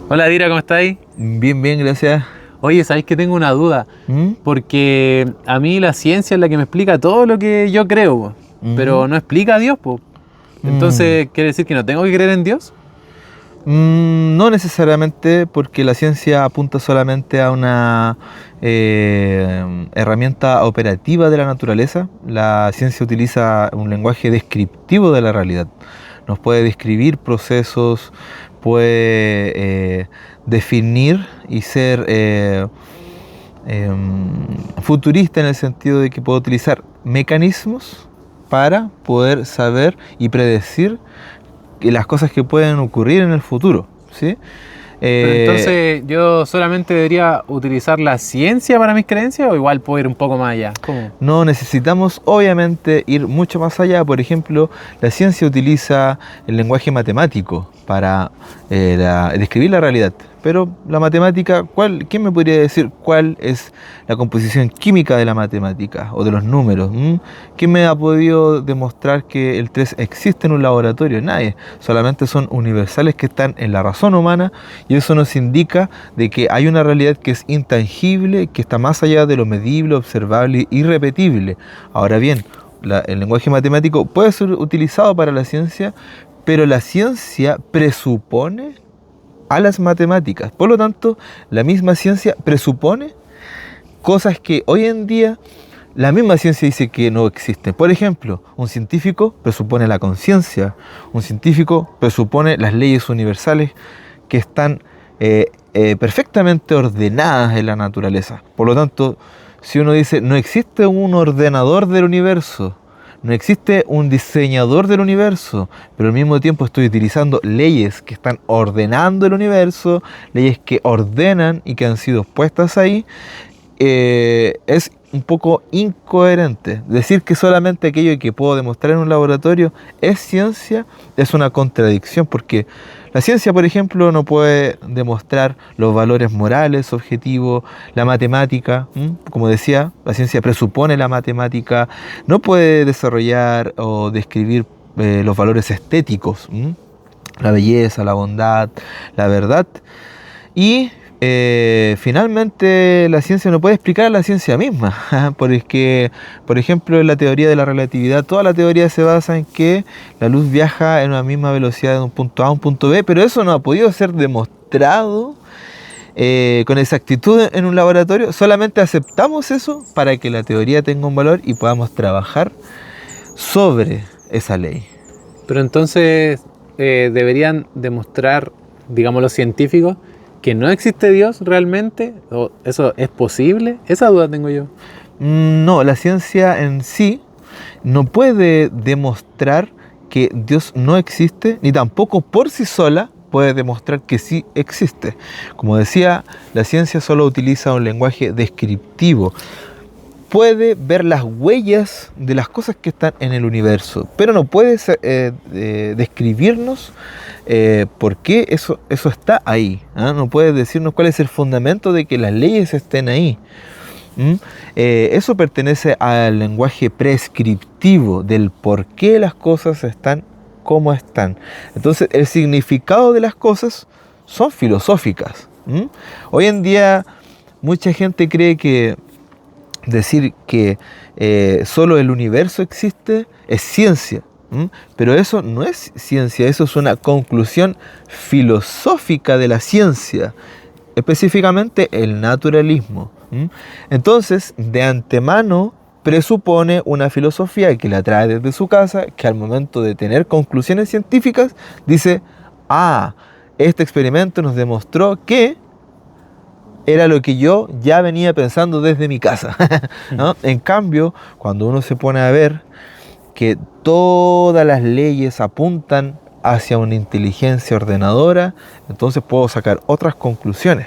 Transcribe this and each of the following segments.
Hola Dira, ¿cómo estáis? Bien, bien, gracias. Oye, ¿sabéis que tengo una duda? ¿Mm? Porque a mí la ciencia es la que me explica todo lo que yo creo, po, Ujú. pero no explica a Dios, po. Mm. Entonces, ¿quiere decir que no tengo que creer en Dios? No necesariamente, porque la ciencia apunta solamente a una herramienta operativa de la naturaleza. La ciencia utiliza un lenguaje descriptivo de la realidad. Nos puede describir procesos, puede definir y ser futurista en el sentido de que puede utilizar mecanismos para poder saber y predecir las cosas que pueden ocurrir en el futuro, ¿sí? Pero Eh, entonces, ¿yo solamente debería utilizar la ciencia para mis creencias o igual puedo ir un poco más allá? ¿Cómo? no necesitamos obviamente ir mucho más allá. Por ejemplo, la ciencia utiliza el lenguaje matemático para describir la realidad. Pero la matemática, ¿quién me podría decir cuál es la composición química de la matemática o de los números? ¿Quién me ha podido demostrar que el 3 existe en un laboratorio? Nadie. Solamente son universales que están en la razón humana, y eso nos indica de que hay una realidad que es intangible, que está más allá de lo medible, observable y repetible. Ahora bien, el lenguaje matemático puede ser utilizado para la ciencia, pero la ciencia presupone a las matemáticas. Por lo tanto, la misma ciencia presupone cosas que hoy en día la misma ciencia dice que no existen. Por ejemplo, un científico presupone la conciencia, un científico presupone las leyes universales que están perfectamente ordenadas en la naturaleza. Por lo tanto, si uno dice no existe un ordenador del universo, no existe un diseñador del universo, pero al mismo tiempo estoy utilizando leyes que están ordenando el universo, leyes que ordenan y que han sido puestas ahí, es un poco incoherente. Decir que solamente aquello que puedo demostrar en un laboratorio es ciencia es una contradicción, porque la ciencia, por ejemplo, no puede demostrar los valores morales, objetivos, la matemática. Como decía, la ciencia presupone la matemática, no puede desarrollar o describir los valores estéticos, la belleza, la bondad, la verdad. Y finalmente la ciencia no puede explicar la ciencia misma, porque, por ejemplo, en la teoría de la relatividad, toda la teoría se basa en que la luz viaja en una misma velocidad de un punto A a un punto B, pero eso no ha podido ser demostrado con exactitud en un laboratorio. Solamente aceptamos eso para que la teoría tenga un valor y podamos trabajar sobre esa ley. Pero entonces, deberían demostrar, digamos, los científicos que no existe Dios realmente, o eso es posible. Esa duda tengo yo. No, la ciencia en sí no puede demostrar que Dios no existe, ni tampoco por sí sola puede demostrar que sí existe. Como decía, la ciencia solo utiliza un lenguaje descriptivo. Puede ver las huellas de las cosas que están en el universo, pero no puede describirnos por qué eso está ahí. No puede decirnos cuál es el fundamento de que las leyes estén ahí. Eso pertenece al lenguaje prescriptivo del por qué las cosas están como están. Entonces, el significado de las cosas son filosóficas. Hoy en día, mucha gente cree que decir que solo el universo existe es ciencia. Pero eso no es ciencia, eso es una conclusión filosófica de la ciencia, específicamente el naturalismo. Entonces, de antemano presupone una filosofía que la trae desde su casa, que al momento de tener conclusiones científicas dice, este experimento nos demostró que era lo que yo ya venía pensando desde mi casa. ¿No? En cambio, cuando uno se pone a ver que todas las leyes apuntan hacia una inteligencia ordenadora, entonces puedo sacar otras conclusiones.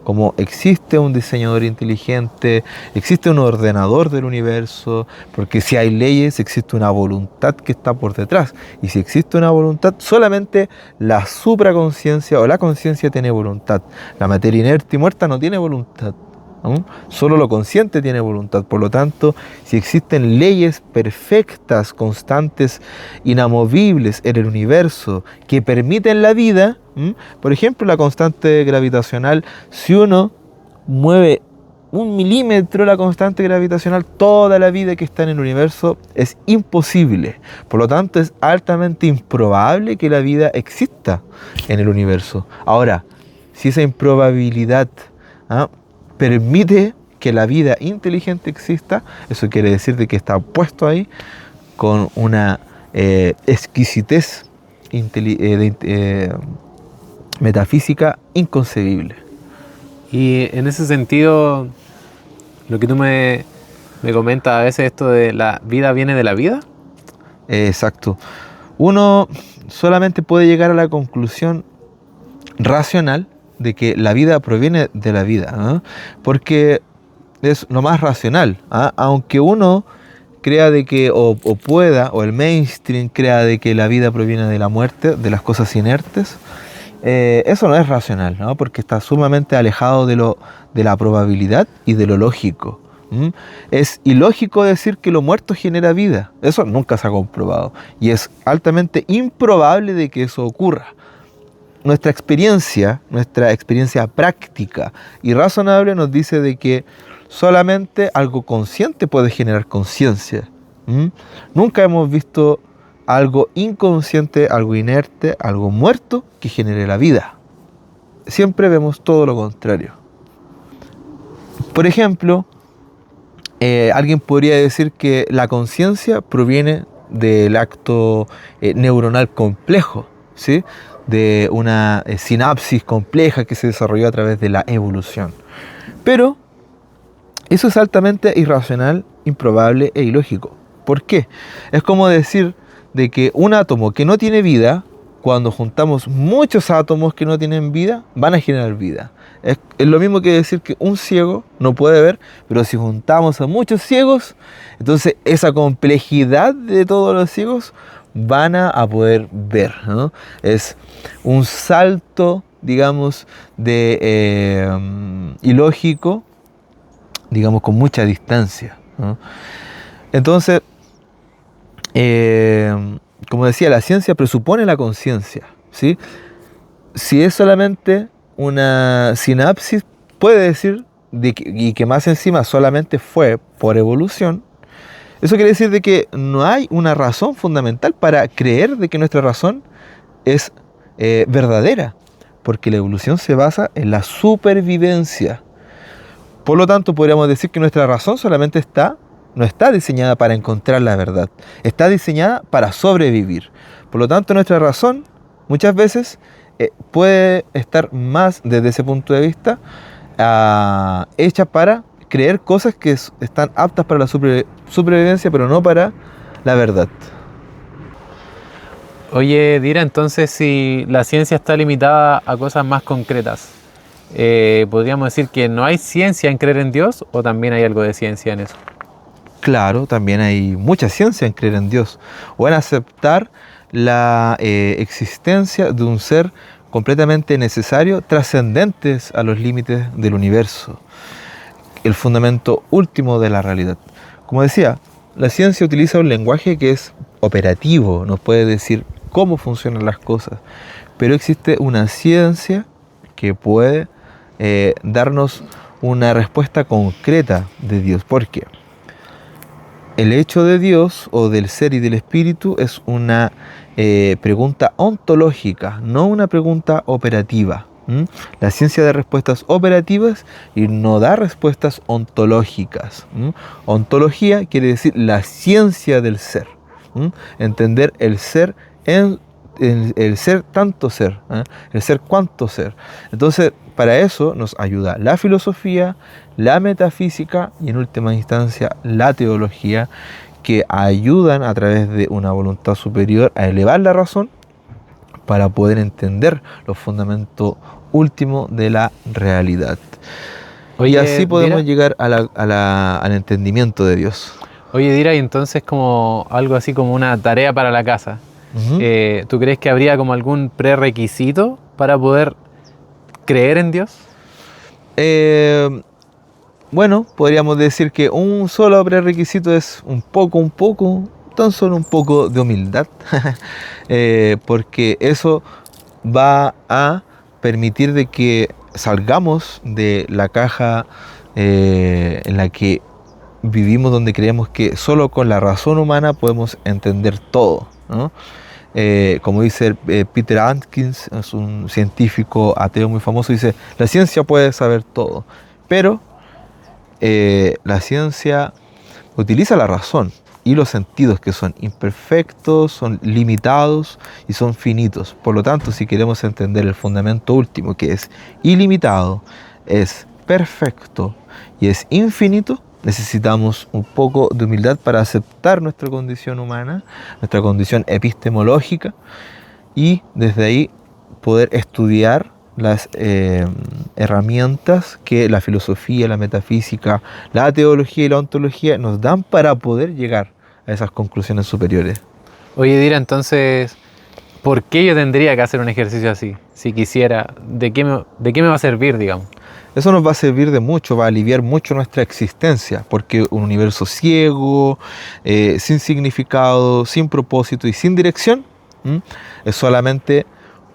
Como existe un diseñador inteligente, existe un ordenador del universo, porque si hay leyes existe una voluntad que está por detrás, y si existe una voluntad, solamente la supraconciencia o la conciencia tiene voluntad. La materia inerte y muerta no tiene voluntad. Solo lo consciente tiene voluntad. Por lo tanto, si existen leyes perfectas, constantes, inamovibles en el universo que permiten la vida, ¿Mm? Por ejemplo, la constante gravitacional, si uno mueve 1 milímetro la constante gravitacional, toda la vida que está en el universo es imposible. Por lo tanto, es altamente improbable que la vida exista en el universo. Ahora, si esa improbabilidad ¿ah? permite que la vida inteligente exista, eso quiere decir de que está puesto ahí con una exquisitez metafísica inconcebible. Y en ese sentido, lo que tú me comentas a veces, esto de la vida viene de la vida. Exacto. Uno solamente puede llegar a la conclusión racional de que la vida proviene de la vida, ¿no? Porque es lo más racional, ¿ah? Aunque uno crea de que, o pueda, o el mainstream crea de que la vida proviene de la muerte, de las cosas inertes, eso no es racional, ¿no? Porque está sumamente alejado de la probabilidad y de lo lógico. Es ilógico decir que lo muerto genera vida, eso nunca se ha comprobado, y es altamente improbable de que eso ocurra. Nuestra experiencia práctica y razonable nos dice de que solamente algo consciente puede generar conciencia. Nunca hemos visto algo inconsciente, algo inerte, algo muerto que genere la vida. Siempre vemos todo lo contrario. Por ejemplo, alguien podría decir que la conciencia proviene del acto neuronal complejo, ¿sí? De una sinapsis compleja que se desarrolló a través de la evolución. Pero eso es altamente irracional, improbable e ilógico. ¿Por qué? Es como decir de que un átomo que no tiene vida, cuando juntamos muchos átomos que no tienen vida, van a generar vida. Es lo mismo que decir que un ciego no puede ver, pero si juntamos a muchos ciegos, entonces esa complejidad de todos los ciegos van a poder ver, ¿no? Es un salto, digamos, de ilógico, digamos, con mucha distancia, ¿no? Entonces, como decía, la ciencia presupone la conciencia, ¿sí? Si es solamente una sinapsis, puede decir, y que más encima solamente fue por evolución, eso quiere decir de que no hay una razón fundamental para creer de que nuestra razón es verdadera, porque la evolución se basa en la supervivencia. Por lo tanto, podríamos decir que nuestra razón solamente no está diseñada para encontrar la verdad, está diseñada para sobrevivir. Por lo tanto, nuestra razón muchas veces puede estar más desde ese punto de vista hecha para creer cosas que están aptas para la supervivencia, pero no para la verdad. Oye, Dira, entonces si la ciencia está limitada a cosas más concretas, ¿podríamos decir que no hay ciencia en creer en Dios o también hay algo de ciencia en eso? Claro, también hay mucha ciencia en creer en Dios o en aceptar la existencia de un ser completamente necesario, trascendentes a los límites del universo, el fundamento último de la realidad. Como decía, la ciencia utiliza un lenguaje que es operativo, nos puede decir cómo funcionan las cosas, pero existe una ciencia que puede darnos una respuesta concreta de Dios. ¿Por qué? El hecho de Dios o del ser y del espíritu es una pregunta ontológica, no una pregunta operativa. La ciencia da respuestas operativas y no da respuestas ontológicas. Ontología quiere decir la ciencia del ser. Entender el ser en el ser tanto ser, el ser cuanto ser. Entonces, para eso nos ayuda la filosofía, la metafísica y en última instancia la teología, que ayudan a través de una voluntad superior a elevar la razón para poder entender los fundamentos últimos de la realidad. Oye, y así podemos Dira, llegar al entendimiento de Dios. Oye, Dira, y entonces como algo así como una tarea para la casa, ¿tú crees que habría como algún prerequisito para poder creer en Dios? Bueno, podríamos decir que un solo prerequisito es tan solo un poco de humildad, porque eso va a permitir de que salgamos de la caja en la que vivimos, donde creemos que solo con la razón humana podemos entender todo, ¿no? Como dice Peter Atkins, es un científico ateo muy famoso, dice, la ciencia puede saber todo, pero la ciencia utiliza la razón y los sentidos, que son imperfectos, son limitados y son finitos. Por lo tanto, si queremos entender el fundamento último, que es ilimitado, es perfecto y es infinito, necesitamos un poco de humildad para aceptar nuestra condición humana, nuestra condición epistemológica, y desde ahí poder estudiar las herramientas que la filosofía, la metafísica, la teología y la ontología nos dan para poder llegar a esas conclusiones superiores. Oye, Dira, entonces, ¿por qué yo tendría que hacer un ejercicio así? Si quisiera, ¿de qué me va a servir, digamos? Eso nos va a servir de mucho, va a aliviar mucho nuestra existencia, porque un universo ciego, sin significado, sin propósito y sin dirección, es solamente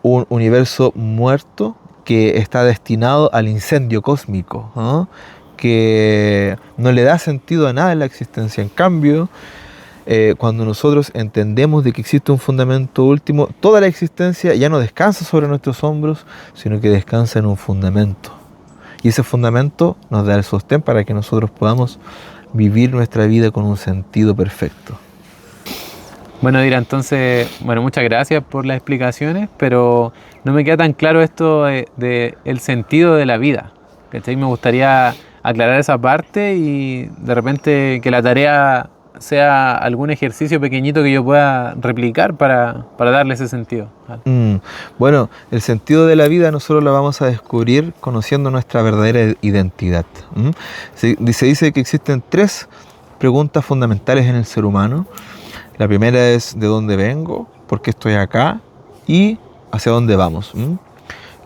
un universo muerto que está destinado al incendio cósmico, ¿no? Que no le da sentido a nada en la existencia. En cambio, cuando nosotros entendemos de que existe un fundamento último, toda la existencia ya no descansa sobre nuestros hombros, sino que descansa en un fundamento. Y ese fundamento nos da el sostén para que nosotros podamos vivir nuestra vida con un sentido perfecto. Bueno, Dira, entonces, muchas gracias por las explicaciones, pero no me queda tan claro esto de el sentido de la vida, ¿cachai? Me gustaría aclarar esa parte y de repente que la tarea sea algún ejercicio pequeñito que yo pueda replicar para darle ese sentido. Bueno, el sentido de la vida nosotros lo vamos a descubrir conociendo nuestra verdadera identidad. Se dice que existen 3 preguntas fundamentales en el ser humano. La primera es ¿de dónde vengo? ¿Por qué estoy acá? Y ¿hacia dónde vamos?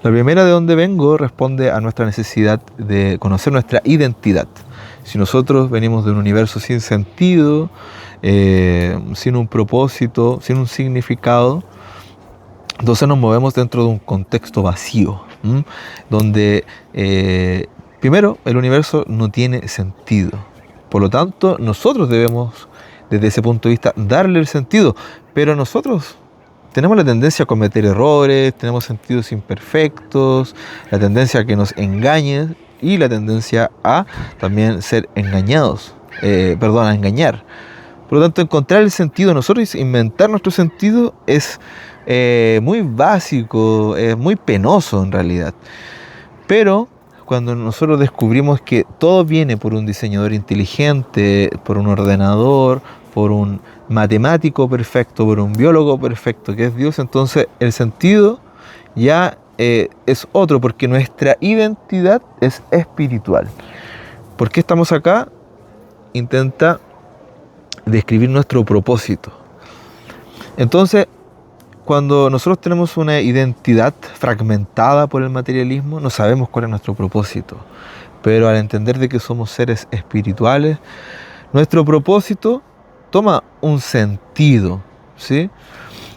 La primera, ¿de dónde vengo?, responde a nuestra necesidad de conocer nuestra identidad. Si nosotros venimos de un universo sin sentido, sin un propósito, sin un significado, entonces nos movemos dentro de un contexto vacío, donde primero el universo no tiene sentido. Por lo tanto, nosotros debemos, desde ese punto de vista, darle el sentido. Pero nosotros tenemos la tendencia a cometer errores, tenemos sentidos imperfectos, la tendencia a que nos engañen y la tendencia a también ser engañados, a engañar. Por lo tanto, encontrar el sentido, nosotros inventar nuestro sentido es muy básico, es muy penoso en realidad. Pero cuando nosotros descubrimos que todo viene por un diseñador inteligente, por un ordenador, por un matemático perfecto, por un biólogo perfecto, que es Dios, entonces el sentido ya es otro, porque nuestra identidad es espiritual. ¿Por qué estamos acá? Intenta describir nuestro propósito. Entonces, cuando nosotros tenemos una identidad fragmentada por el materialismo, no sabemos cuál es nuestro propósito. Pero al entender de que somos seres espirituales, nuestro propósito toma un sentido, ¿sí?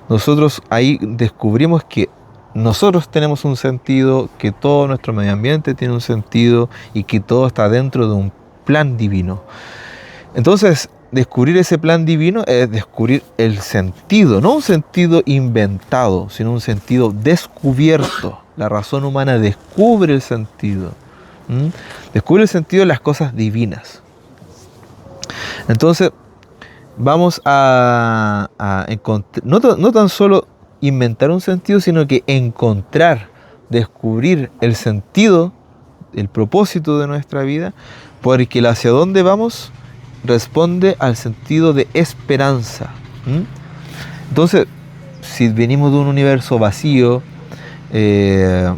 Nosotros ahí descubrimos que nosotros tenemos un sentido, que todo nuestro medio ambiente tiene un sentido y que todo está dentro de un plan divino. Entonces, descubrir ese plan divino es descubrir el sentido, no un sentido inventado, sino un sentido descubierto. La razón humana descubre el sentido. Descubre el sentido de las cosas divinas. Entonces, vamos a encontrar, no tan solo inventar un sentido, sino que encontrar, descubrir el sentido, el propósito de nuestra vida, porque el hacia dónde vamos responde al sentido de esperanza. Entonces, si venimos de un universo vacío,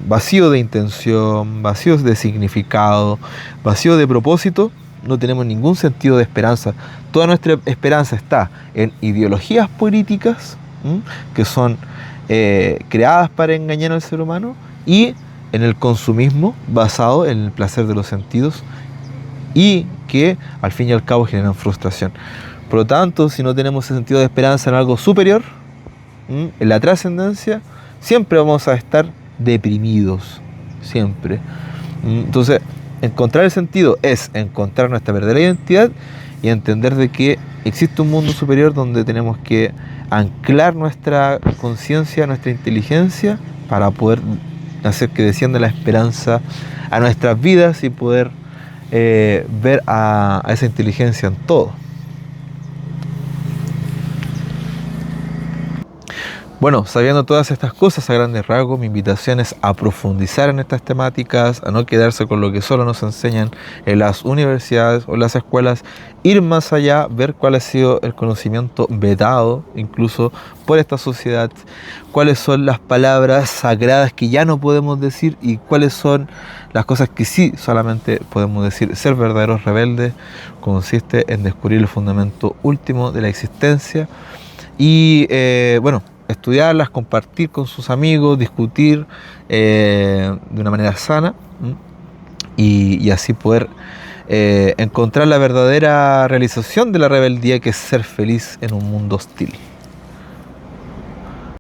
vacío de intención, vacío de significado, vacío de propósito, no tenemos ningún sentido de esperanza. Toda nuestra esperanza está en ideologías políticas, que son creadas para engañar al ser humano, y en el consumismo basado en el placer de los sentidos, y que al fin y al cabo generan frustración. Por lo tanto, si no tenemos ese sentido de esperanza en algo superior, en la trascendencia, siempre vamos a estar deprimidos, siempre. Entonces, encontrar el sentido es encontrar nuestra verdadera identidad y entender de que existe un mundo superior donde tenemos que anclar nuestra conciencia, nuestra inteligencia para poder hacer que descienda la esperanza a nuestras vidas y poder ver a esa inteligencia en todo. Bueno, sabiendo todas estas cosas a grandes rasgos, mi invitación es a profundizar en estas temáticas, a no quedarse con lo que solo nos enseñan en las universidades o las escuelas, ir más allá, ver cuál ha sido el conocimiento vetado, incluso por esta sociedad, cuáles son las palabras sagradas que ya no podemos decir y cuáles son las cosas que sí solamente podemos decir. Ser verdaderos rebeldes consiste en descubrir el fundamento último de la existencia y, estudiarlas, compartir con sus amigos, discutir de una manera sana y así poder encontrar la verdadera realización de la rebeldía, que es ser feliz en un mundo hostil.